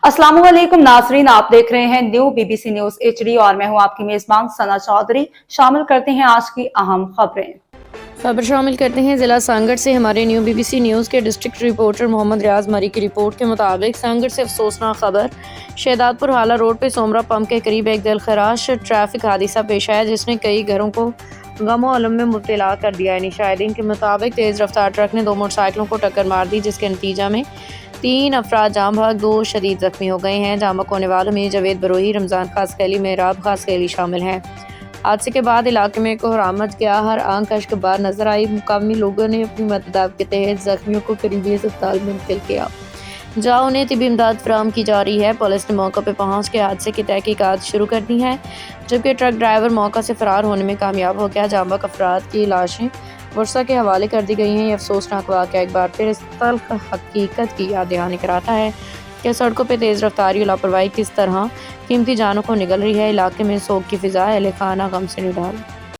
अस्सलाम वालेकुम नाजरीन, आप देख रहे हैं न्यू बीबीसी न्यूज HD और मैं हूं आपकी मेजबान सना चौधरी। शामिल करते हैं आज की अहम खबरें। खबर शामिल करते हैं जिला सांगड़ से हमारे न्यू बीबीसी न्यूज़ के डिस्ट्रिक्ट रिपोर्टर मोहम्मद रियाज मरी की रिपोर्ट के मुताबिक सांगड़ से अफसोसनाक खबर। शहदादपुर हाला रोड पे सोमरा पंप के करीब एक दिलखराश ट्रैफिक हादसा पेश आया जिसने कई घरों को गम और अलम में मुब्तला कर दिया है। शाहिदीन के मुताबिक तेज़ रफ्तार ट्रक ने 2 मोटरसाइकिलों को टक्कर मार दी जिसके नतीजा में 3 अफराद जाम भाग 2 शदीद जख्मी हो गए हैं। जाम बक होने वालों में जावेद बरोही, रमज़ान खास खैली, मेहराब खास खैली शामिल हैं। हादसे के बाद इलाके में कोहराम मच गया, हर आंख कश्कबार नजर आई। मुकामी लोगों ने अपनी मदद के तहत जख्मियों को करीबी अस्पताल में मुंतकिल किया जहाँ उन्हें तिबी इमदाद फराहम की जा रही है। पुलिस ने मौके पर पहुंच के हादसे की तहकीकात शुरू कर दी है जबकि ट्रक ड्राइवर मौका से फरार होने में कामयाब हो गया। जाम बक अफराद की लाशें वर्षा के हवाले कर दी गई हैं। ये अफसोसनाक वाक़या एक बार फिर इस तल्ख हकीकत की याद दहानी कराता है कि सड़कों पर तेज़ रफ्तारी और लापरवाही किस तरह कीमती जानों को निगल रही है। इलाके में सोग की फिजा, अहले खाना गम से निढाल।